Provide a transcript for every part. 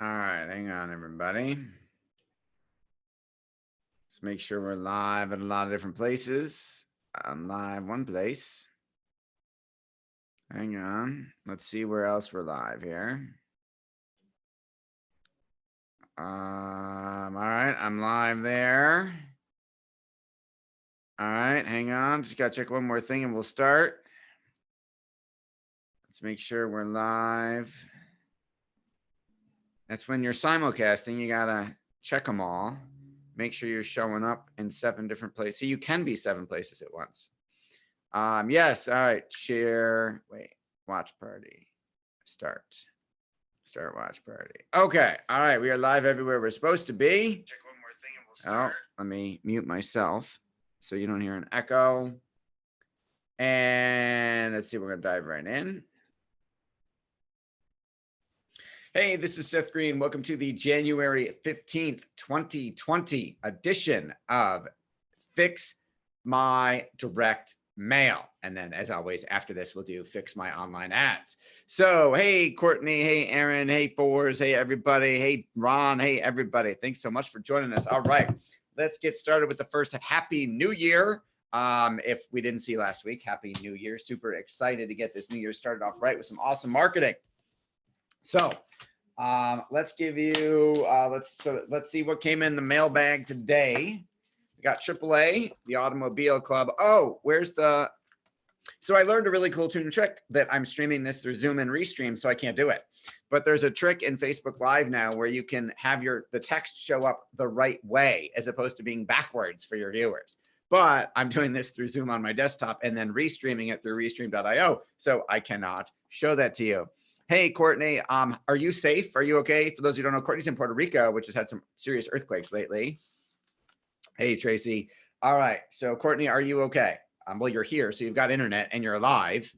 All right, hang on, everybody. Let's make sure we're live at a lot of different places. I'm live one place. Hang on. Let's see where else we're live here. All right, I'm live there. All right, hang on. Just gotta check one more thing and we'll start. Let's make sure we're live. That's when you're simulcasting, you gotta check them all. Make sure you're showing up in 7 different places. So you can be 7 places at once. Yes, all right, share, wait, watch party, start watch party. Okay, all right, we are live everywhere we're supposed to be. Check one more thing and we'll start. Oh, let me mute myself so you don't hear an echo. And let's see, we're gonna dive right in. Hey, this is Seth Greene. Welcome to the January 15th, 2020 edition of Fix My Direct Mail. And then, as always, after this, we'll do Fix My Online Ads. So, hey, Courtney. Hey, Aaron. Hey, Fours. Hey, everybody. Hey, Ron. Hey, everybody. Thanks so much for joining us. All right, let's get started with the first Happy New Year. If we didn't see last week, Happy New Year. Super excited to get this new year started off right with some awesome marketing. So let's give you, let's see what came in the mailbag today. We got AAA, the Automobile Club. Oh, where's the, so I learned a really cool tune trick that I'm streaming this through Zoom and Restream, so I can't do it. But there's a trick in Facebook Live now where you can have the text show up the right way as opposed to being backwards for your viewers. But I'm doing this through Zoom on my desktop and then restreaming it through restream.io, so I cannot show that to you. Hey, Courtney, are you safe? Are you okay? For those who don't know, Courtney's in Puerto Rico, which has had some serious earthquakes lately. Hey, Tracy. All right. So, Courtney, are you okay? Well, you're here, so you've got internet and you're alive.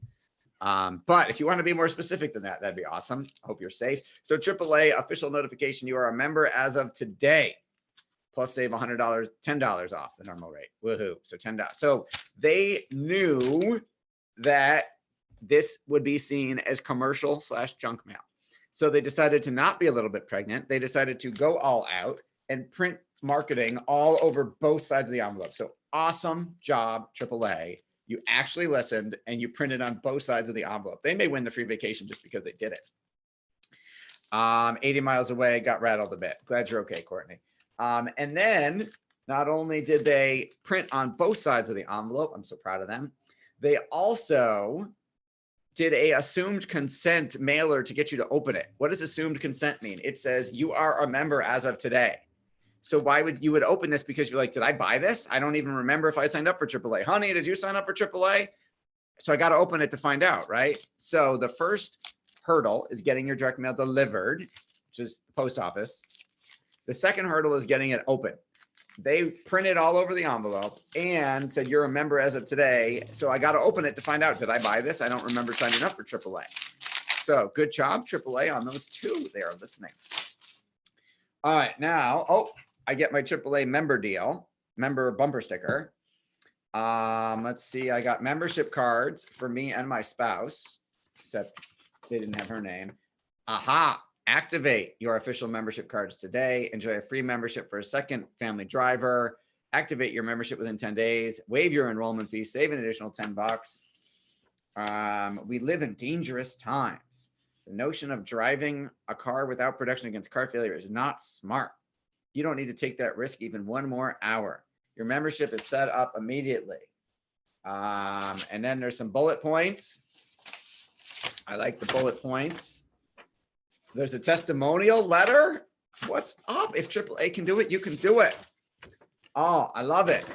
But if you want to be more specific than that, that'd be awesome. Hope you're safe. So, AAA official notification, you are a member as of today. Plus save $100, $10 off the normal rate. Woohoo. So $10. So they knew that this would be seen as commercial / junk mail. So they decided to not be a little bit pregnant. They decided to go all out and print marketing all over both sides of the envelope. So awesome job, AAA. You actually listened and you printed on both sides of the envelope. They may win the free vacation just because they did it. 80 miles away, got rattled a bit. Glad you're okay, Courtney. And then not only did they print on both sides of the envelope, I'm so proud of them, they also did a assumed consent mailer to get you to open it. What does assumed consent mean? It says you are a member as of today. So why would you open this? Because you're like, did I buy this? I don't even remember if I signed up for AAA. Honey, did you sign up for AAA? So I got to open it to find out, right? So the first hurdle is getting your direct mail delivered, which is the post office. The second hurdle is getting it open. They printed all over the envelope and said, you're a member as of today. So I got to open it to find out, did I buy this? I don't remember signing up for AAA. So good job, AAA, on those two. They are listening. All right, now, I get my AAA member deal, member bumper sticker. Let's see, I got membership cards for me and my spouse, except they didn't have her name. Aha. Activate your official membership cards today. Enjoy a free membership for a second family driver. Activate your membership within 10 days. Waive your enrollment fee. Save an additional $10. We live in dangerous times. The notion of driving a car without protection against car failure is not smart. You don't need to take that risk even one more hour. Your membership is set up immediately. And then there's some bullet points. I like the bullet points. There's a testimonial letter. What's up? If AAA can do it, you can do it. Oh, I love it.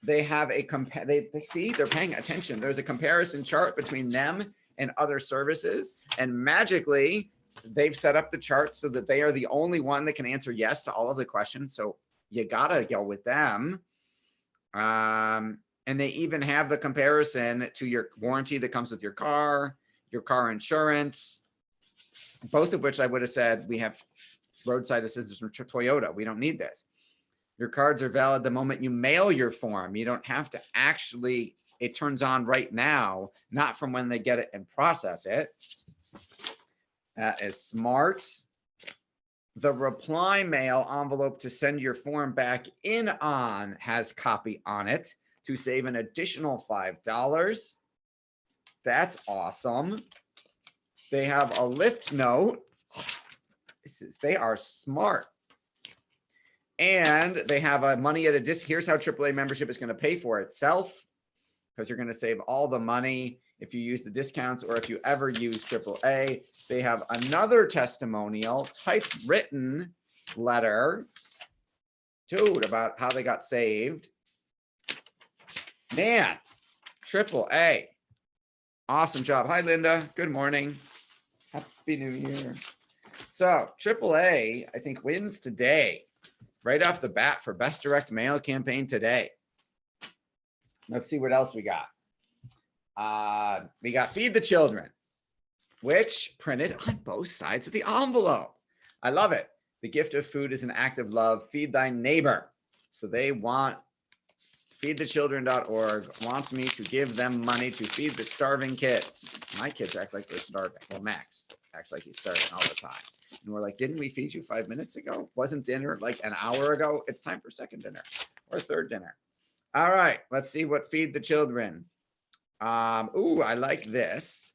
They have a they see, they're paying attention. There's a comparison chart between them and other services. And magically, they've set up the chart so that they are the only one that can answer yes to all of the questions. So you gotta go with them. And they even have the comparison to your warranty that comes with your car insurance. Both of which I would have said, we have roadside assistance from Toyota. We don't need this. Your cards are valid the moment you mail your form. You don't have to actually, it turns on right now, not from when they get it and process it. That is smart. The reply mail envelope to send your form back in on has copy on it to save an additional $5. That's awesome. They have a lift note. They are smart. And they have a money at a disc. Here's how AAA membership is going to pay for itself, because you're going to save all the money if you use the discounts or if you ever use AAA. They have another testimonial, typewritten letter, dude, about how they got saved. Man, AAA. Awesome job. Hi, Linda. Good morning. Happy New Year. So AAA, I think, wins today, right off the bat, for best direct mail campaign today. Let's see what else we got. We got Feed the Children, which printed on both sides of the envelope. I love it. The gift of food is an act of love. Feed thy neighbor. So they want, feedthechildren.org wants me to give them money to feed the starving kids. My kids act like they're starving. Well, Max acts like he's starving all the time. And we're like, didn't we feed you 5 minutes ago? Wasn't dinner like an hour ago? It's time for second dinner or third dinner. All right, let's see what Feed the Children. Ooh, I like this.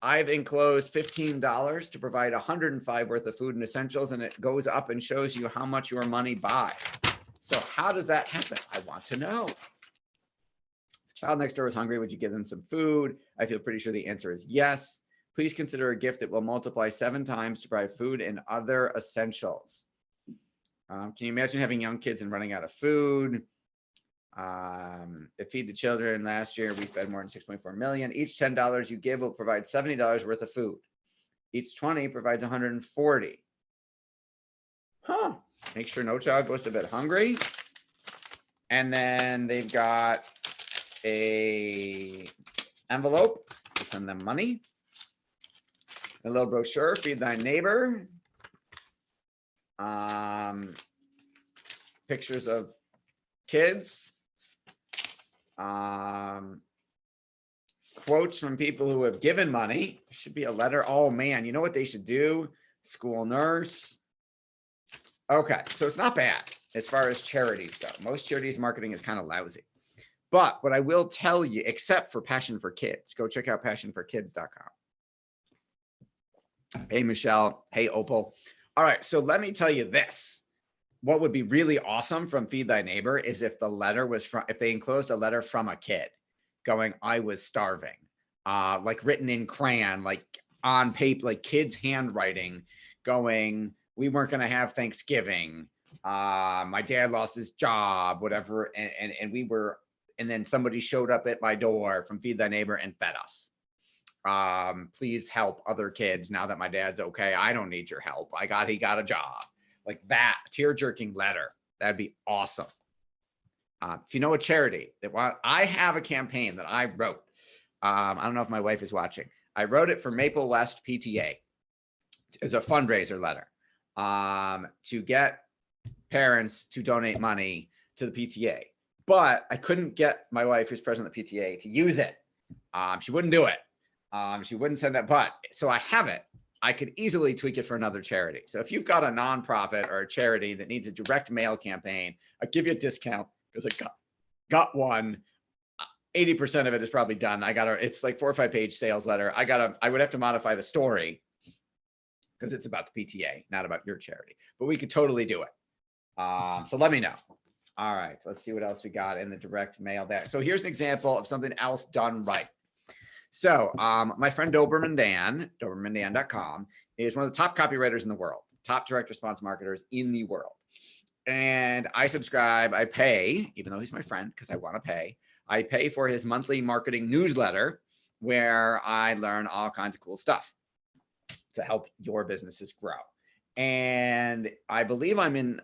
I've enclosed $15 to provide $105 worth of food and essentials, and it goes up and shows you how much your money buys. So how does that happen? I want to know. If child next door is hungry, would you give them some food? I feel pretty sure the answer is yes. Please consider a gift that will multiply 7 times to provide food and other essentials. Can you imagine having young kids and running out of food? At Feed the Children last year, we fed more than 6.4 million. Each $10 you give will provide $70 worth of food. Each 20 provides 140. Huh. Make sure no child goes to bed hungry. And then they've got a envelope to send them money. A little brochure, Feed Thy Neighbor. Pictures of kids. Quotes from people who have given money. There should be a letter. Oh man, you know what they should do? School nurse. Okay, so it's not bad as far as charities go. Most charities marketing is kind of lousy. But what I will tell you, except for Passion for Kids, go check out passionforkids.com. Hey, Michelle. Hey, Opal. All right, so let me tell you this. What would be really awesome from Feed Thy Neighbor is if the letter was from, if they enclosed a letter from a kid going, I was starving, like written in crayon, like on paper, like kids' handwriting going, we weren't going to have Thanksgiving. My dad lost his job, whatever. And we were, and then somebody showed up at my door from Feed Thy Neighbor and fed us. Please help other kids now that my dad's okay. I don't need your help. He got a job. Like that tear-jerking letter. That'd be awesome. If you know a charity that I have a campaign that I wrote. I don't know if my wife is watching. I wrote it for Maple West PTA as a fundraiser letter to get parents to donate money to the PTA. But I couldn't get my wife, who's president of the PTA, to use it. She wouldn't do it. She wouldn't send that. But so I have it. I could easily tweak it for another charity. So if you've got a nonprofit or a charity that needs a direct mail campaign, I'll give you a discount because I got one. 80% of it is probably done. It's like 4 or 5 page sales letter. I would have to modify the story because it's about the PTA, not about your charity, but we could totally do it. So let me know. All right, let's see what else we got in the direct mail there. So here's an example of something else done right. So my friend Doberman Dan, dobermandan.com, is one of the top copywriters in the world, top direct response marketers in the world. And I subscribe, I pay, even though he's my friend, because I want to pay. I pay for his monthly marketing newsletter where I learn all kinds of cool stuff to help your businesses grow. And I believe I'm in,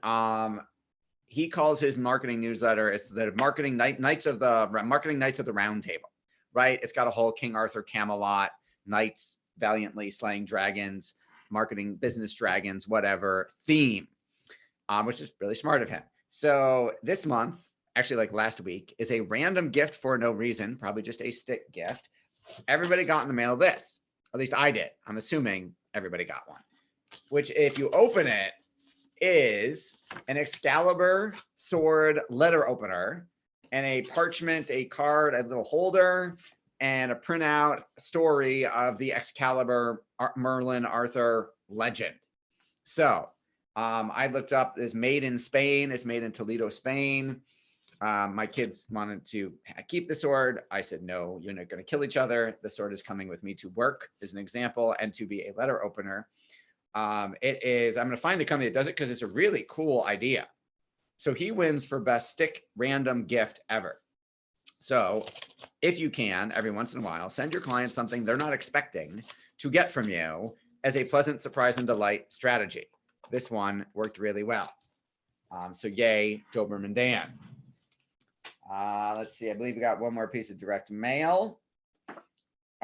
he calls his marketing newsletter, it's the marketing nights of the round table. Right? It's got a whole King Arthur Camelot, knights valiantly slaying dragons, marketing business dragons, whatever theme, which is really smart of him. So this month, actually like last week, is a random gift for no reason, probably just a stick gift. Everybody got in the mail this, at least I did. I'm assuming everybody got one, which if you open it, is an Excalibur sword letter opener and a parchment, a card, a little holder, and a printout story of the Excalibur Merlin Arthur legend. So I looked up, it's made in Spain. It's made in Toledo, Spain. My kids wanted to keep the sword. I said, no, you're not going to kill each other. The sword is coming with me to work, as an example, and to be a letter opener. It is, I'm going to find the company that does it because it's a really cool idea. So he wins for best stick random gift ever. So if you can, every once in a while, send your clients something they're not expecting to get from you as a pleasant surprise and delight strategy. This one worked really well. So yay, Doberman Dan. Let's see. I believe we got one more piece of direct mail.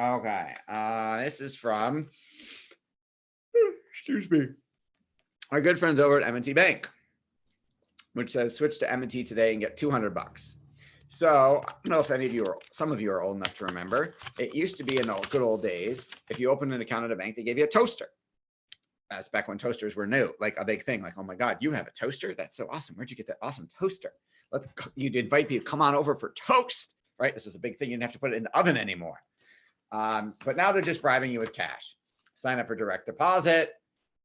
Okay. This is from, excuse me, our good friends over at M&T Bank, which says switch to M&T today and get $200. So I don't know if any of you, or some of you are old enough to remember, it used to be in the good old days, if you opened an account at a bank, they gave you a toaster. That's back when toasters were new, like a big thing. Like, oh my God, you have a toaster? That's so awesome. Where'd you get that awesome toaster? You'd invite people, come on over for toast, right? This was a big thing. You didn't have to put it in the oven anymore. But now they're just bribing you with cash. Sign up for direct deposit,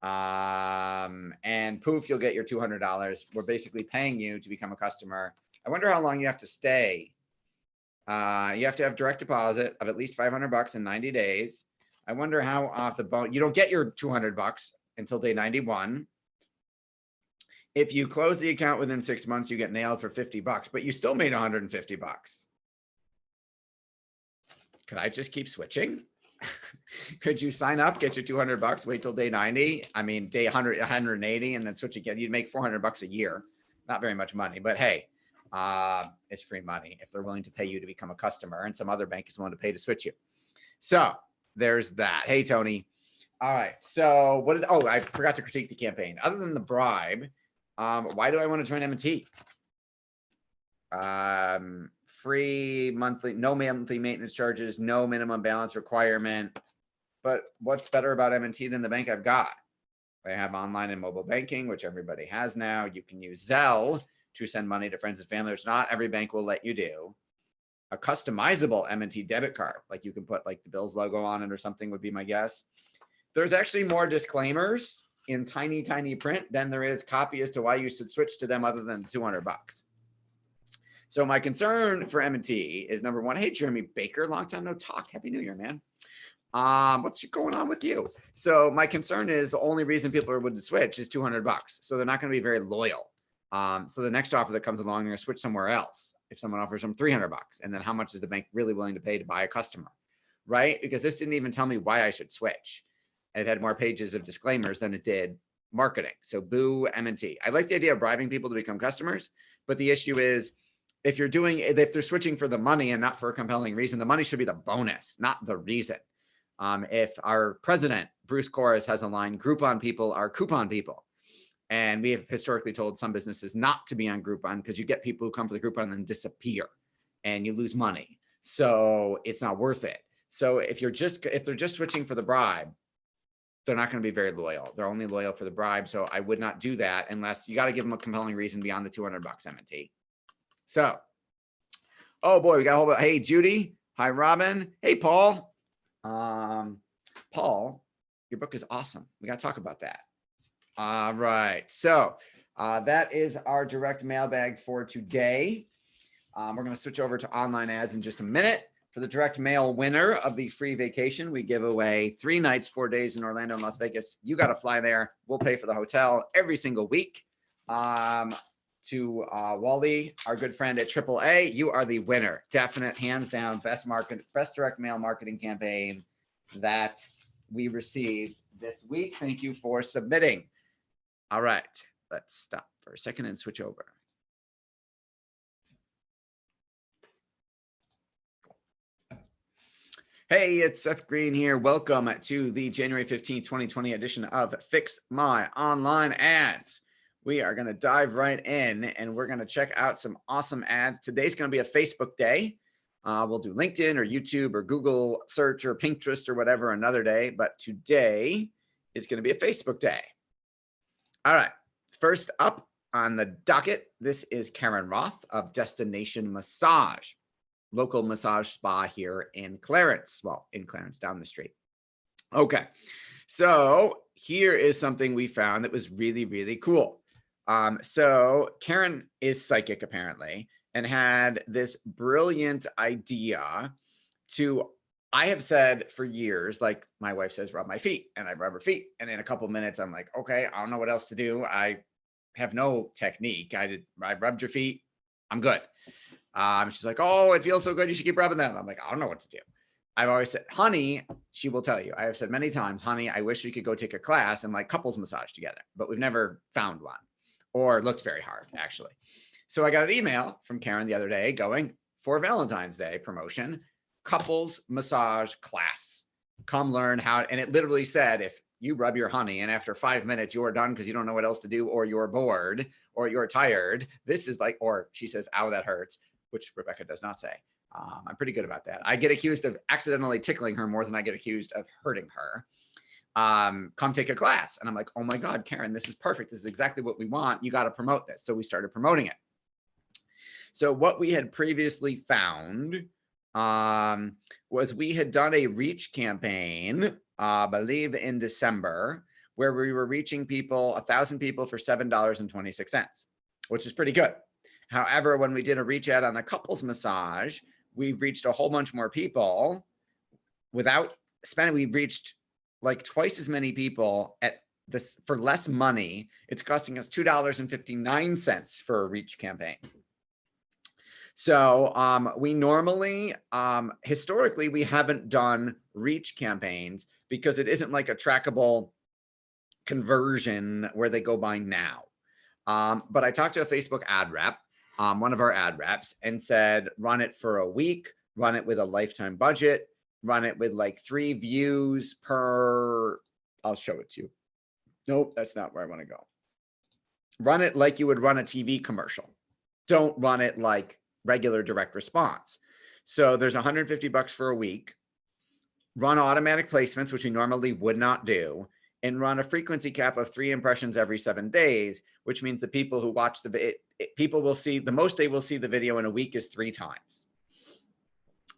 and poof, you'll get your $200. We're basically paying you to become a customer. I wonder how long you have to stay. You have to have direct deposit of at least $500 in 90 days. I wonder how off the bone, you don't get your $200 until day 91. If you close the account within 6 months, you get nailed for $50, but you still made $150. Could I just keep switching? Could you sign up, get your $200, wait till day 90? I mean, day 100, 180, and then switch again. You'd make $400 a year. Not very much money, but hey, it's free money if they're willing to pay you to become a customer, and some other bank is willing to pay to switch you. So there's that. Hey, Tony. All right. So what did, oh, I forgot to critique the campaign. Other than the bribe, why do I want to join M&T? Free monthly, no monthly maintenance charges, no minimum balance requirement. But what's better about M&T than the bank I've got? They have online and mobile banking, which everybody has now. You can use Zelle to send money to friends and family, which not every bank will let you do. A customizable M&T debit card, like you can put like the Bills logo on it or something would be my guess. There's actually more disclaimers in tiny, tiny print than there is copy as to why you should switch to them other than $200. So my concern for M&T is number one, hey, Jeremy Baker, long time no talk. Happy New Year, man. What's going on with you? So my concern is the only reason people are willing to switch is $200. So they're not going to be very loyal. So the next offer that comes along, they're going to switch somewhere else. If someone offers them $300, and then how much is the bank really willing to pay to buy a customer, right? Because this didn't even tell me why I should switch. It had more pages of disclaimers than it did marketing. So boo M&T. I like the idea of bribing people to become customers, but the issue is if they're switching for the money and not for a compelling reason, the money should be the bonus, not the reason. If our president, Bruce Corris, has a line, Groupon people are coupon people. And we have historically told some businesses not to be on Groupon because you get people who come for the Groupon and then disappear and you lose money. So it's not worth it. So if they're just switching for the bribe, they're not going to be very loyal. They're only loyal for the bribe. So I would not do that unless you got to give them a compelling reason beyond the $200 M&T. So, oh boy, we got a whole bunch. Hey, Judy. Hi, Robin. Hey, Paul. Paul, your book is awesome. We got to talk about that. All right. So that is our direct mailbag for today. We're going to switch over to online ads in just a minute. For the direct mail winner of the free vacation, we give away 3 nights, 4 days in Orlando and Las Vegas. You got to fly there. We'll pay for the hotel every single week. To Wally, our good friend at AAA, you are the winner. Definite, hands down, best direct mail marketing campaign that we received this week. Thank you for submitting. All right, let's stop for a second and switch over. Hey, it's Seth Greene here. Welcome to the January 15th, 2020 edition of Fix My Online Ads. We are going to dive right in and we're going to check out some awesome ads. Today's going to be a Facebook day. We'll do LinkedIn or YouTube or Google search or Pinterest or whatever another day. But today is going to be a Facebook day. All right. first up on the docket, this is Karen Roth of Destination Massage, local massage spa here in Clarence. Well, in Clarence, down the street. Okay, so here is something we found that was really, really cool. So Karen is psychic apparently, and had this brilliant idea to, I have said for years, like my wife says, rub my feet, and I rub her feet. And in a couple of minutes, I'm like, okay, I don't know what else to do. I have no technique. I rubbed your feet. I'm good. She's like, oh, it feels so good. You should keep rubbing them. I'm like, I don't know what to do. I've always said, honey, she will tell you, I have said many times, honey, I wish we could go take a class and like couples massage together, but we've never found one or looked very hard, actually. So I got an email from Karen the other day going, for Valentine's Day promotion, couples massage class. Come learn how, and it literally said, if you rub your honey and after 5 minutes you're done because you don't know what else to do, or you're bored, or you're tired, this is like, or she says, ow, that hurts, which Rebecca does not say. I'm pretty good about that. I get accused of accidentally tickling her more than I get accused of hurting her. Come take a class. And I'm like, oh my God, Karen, this is perfect. This is exactly what we want. You got to promote this. So we started promoting it. So what we had previously found was we had done a reach campaign, I believe in December, where we were reaching people, 1,000 people for $7.26, which is pretty good. However, when we did a reach ad on the couples massage, we've reached a whole bunch more people without spending. We've reached like twice as many people at this for less money. It's costing us $2.59 for a reach campaign. So we normally, historically, we haven't done reach campaigns because it isn't like a trackable conversion where they go by now. But I talked to a Facebook ad rep, one of our ad reps, and said, run it for a week, run it with a lifetime budget, run it with like 3 views per, I'll show it to you. Nope, that's not where I want to go. Run it like you would run a TV commercial. Don't run it like regular direct response. So there's $150 for a week. Run automatic placements, which we normally would not do, and run a frequency cap of 3 impressions every 7 days, which means the people who watch the people will see, the most they will see the video in a week is 3 times.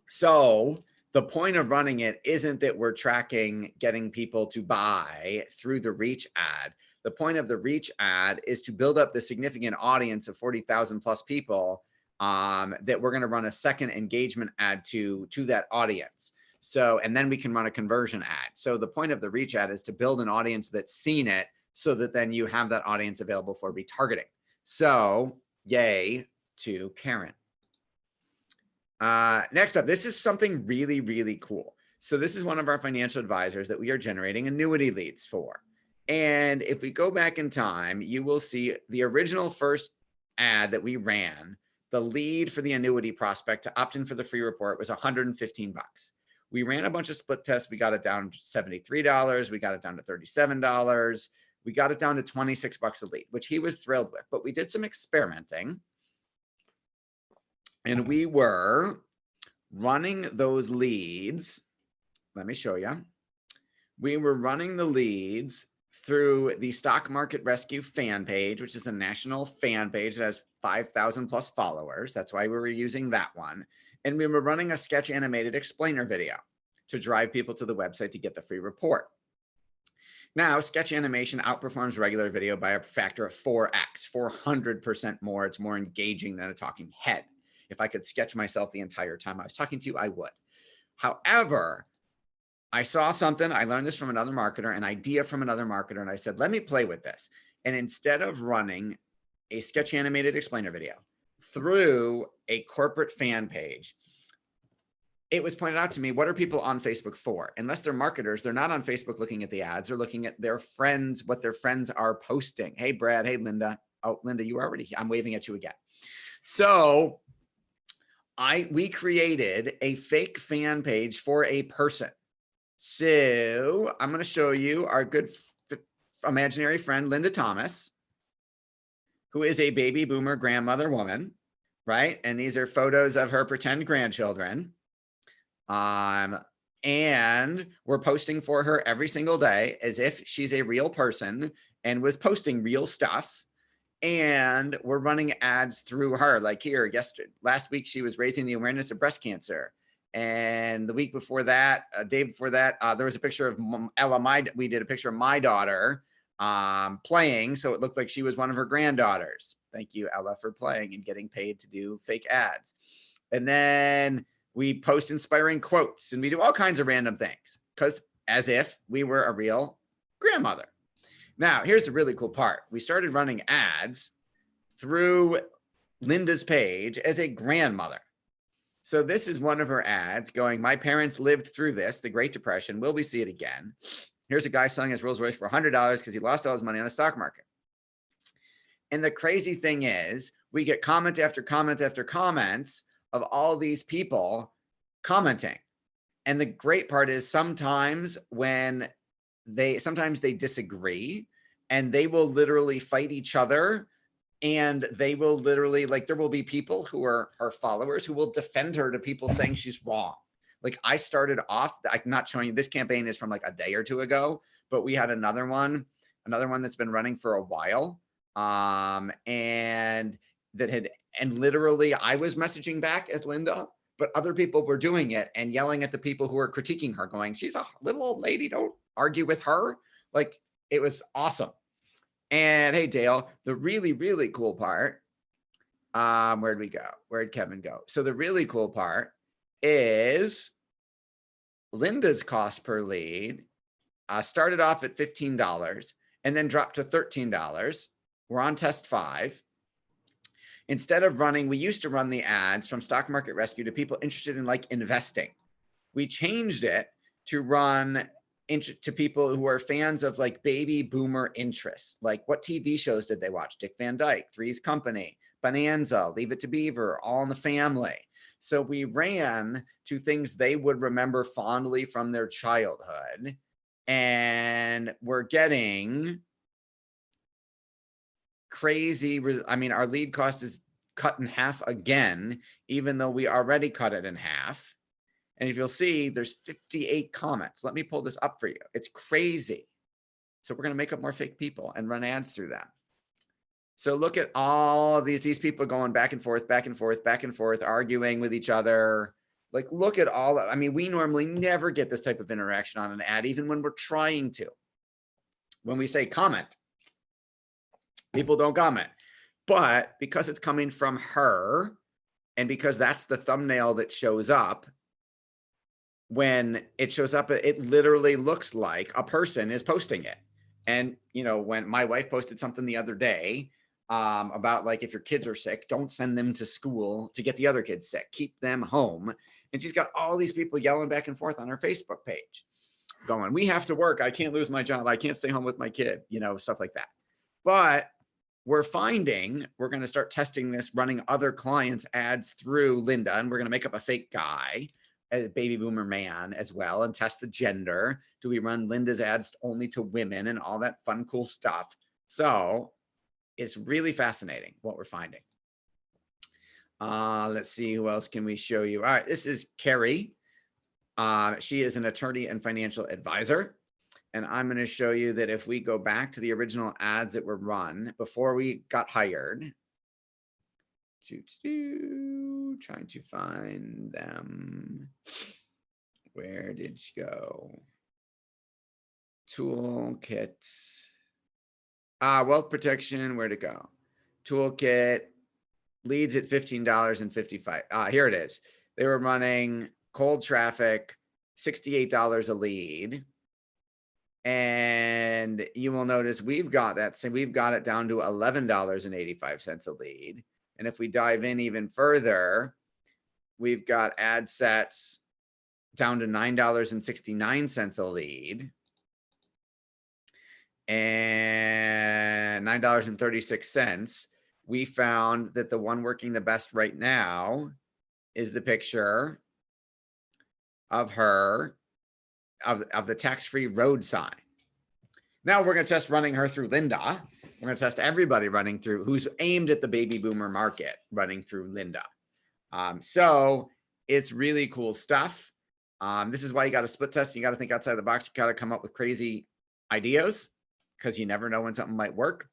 So the point of running it isn't that we're tracking getting people to buy through the reach ad. The point of the reach ad is to build up the significant audience of 40,000 plus people that we're going to run a second engagement ad to that audience. So, and then we can run a conversion ad. So the point of the reach ad is to build an audience that's seen it so that then you have that audience available for retargeting. So yay to Karen. Next up, this is something really, really cool. So this is one of our financial advisors that we are generating annuity leads for. And if we go back in time, you will see the original first ad that we ran, the lead for the annuity prospect to opt in for the free report was $115. We ran a bunch of split tests. We got it down to $73. We got it down to $37. We got it down to $26 a lead, which he was thrilled with. But we did some experimenting. And we were running those leads. Let me show you. We were running the leads through the Stock Market Rescue fan page, which is a national fan page that has 5,000 plus followers. That's why we were using that one. And we were running a sketch animated explainer video to drive people to the website to get the free report. Now, sketch animation outperforms regular video by a factor of 4x, 400% more. It's more engaging than a talking head. If I could sketch myself the entire time I was talking to you, I would. However, I saw something, I learned this from another marketer, an idea from another marketer, and I said, let me play with this. And instead of running a sketch animated explainer video through a corporate fan page, it was pointed out to me, what are people on Facebook for? Unless they're marketers, they're not on Facebook looking at the ads. They're looking at their friends, what their friends are posting. Hey, Brad. Hey, Linda. Oh, Linda, you already here. I'm waving at you again. So we created a fake fan page for a person. So I'm going to show you our good imaginary friend, Linda Thomas, who is a baby boomer grandmother woman, right? And these are photos of her pretend grandchildren. And we're posting for her every single day as if she's a real person and was posting real stuff. And we're running ads through her. Like here, last week, she was raising the awareness of breast cancer. And the week before that, a day before that, there was a picture of Ella. We did a picture of my daughter playing. So it looked like she was one of her granddaughters. Thank you, Ella, for playing and getting paid to do fake ads. And then we post inspiring quotes and we do all kinds of random things because as if we were a real grandmother. Now, here's the really cool part. We started running ads through Linda's page as a grandmother. So this is one of her ads going, my parents lived through this, the Great Depression. Will we see it again? Here's a guy selling his Rolls Royce for $100 because he lost all his money on the stock market. And the crazy thing is we get comment after comment after comments of all these people commenting. And the great part is sometimes they disagree and they will literally fight each other. And they will literally, like, there will be people who are her followers who will defend her to people saying she's wrong. Like I started off, I'm not showing you, this campaign is from like a day or two ago, but we had another one that's been running for a while. And literally I was messaging back as Linda, but other people were doing it and yelling at the people who were critiquing her going, she's a little old lady, don't argue with her. Like it was awesome. And hey, Dale, the really, really cool part, where'd we go? Where'd Kevin go? So the really cool part is Linda's cost per lead started off at $15 and then dropped to $13. We're on test 5. Instead of running, we used to run the ads from Stock Market Rescue to people interested in like investing. We changed it to run to people who are fans of like baby boomer interests. Like what TV shows did they watch? Dick Van Dyke, Three's Company, Bonanza, Leave It to Beaver, All in the Family. So we ran to things they would remember fondly from their childhood. And we're getting crazy. I mean, our lead cost is cut in half again, even though we already cut it in half. And if you'll see, there's 58 comments. Let me pull this up for you. It's crazy. So we're going to make up more fake people and run ads through them. So look at all of these people going back and forth, back and forth, back and forth, arguing with each other. Like, look at all of, I mean, we normally never get this type of interaction on an ad, even when we're trying to. When we say comment, people don't comment. But because it's coming from her, and because that's the thumbnail that shows up, when it shows up, it literally looks like a person is posting it. And, you know, when my wife posted something the other day about like, if your kids are sick, don't send them to school to get the other kids sick, keep them home. And she's got all these people yelling back and forth on her Facebook page going, we have to work. I can't lose my job. I can't stay home with my kid, you know, stuff like that. But we're finding, we're going to start testing this, running other clients ads through Linda, and we're going to make up a fake guy, a baby boomer man as well, and test the gender. Do we run Linda's ads only to women and all that fun, cool stuff? So it's really fascinating what we're finding. Let's see, who else can we show you? All right, this is Carrie. She is an attorney and financial advisor. And I'm going to show you that if we go back to the original ads that were run before we got hired, trying to find them. Where did she go? Toolkit. Wealth protection, where'd it go? Toolkit, leads at $15.55. Here it is. They were running cold traffic, $68 a lead. And you will notice we've got that. So we've got it down to $11.85 a lead. And if we dive in even further, we've got ad sets down to $9.69 a lead and $9.36. We found that the one working the best right now is the picture of her of the tax-free road sign. Now we're going to test running her through Linda. We're going to test everybody running through who's aimed at the baby boomer market running through Linda. So it's really cool stuff. This is why you got to split test. You got to think outside the box. You got to come up with crazy ideas because you never know when something might work.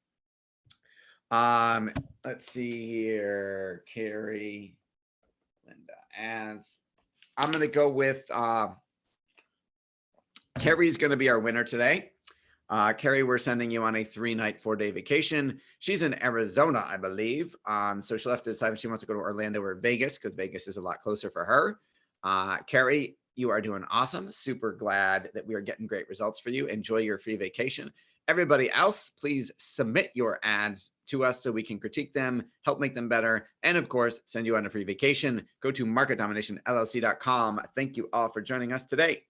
Let's see here. Carrie, Linda, as I'm going to go with Carrie's going to be our winner today. Carrie, we're sending you on a 3-night, 4-day vacation. She's in Arizona, I believe. So she'll have to decide if she wants to go to Orlando or Vegas, because Vegas is a lot closer for her. Carrie, you are doing awesome. Super glad that we are getting great results for you. Enjoy your free vacation. Everybody else, please submit your ads to us so we can critique them, help make them better, and of course, send you on a free vacation. Go to marketdominationllc.com. Thank you all for joining us today.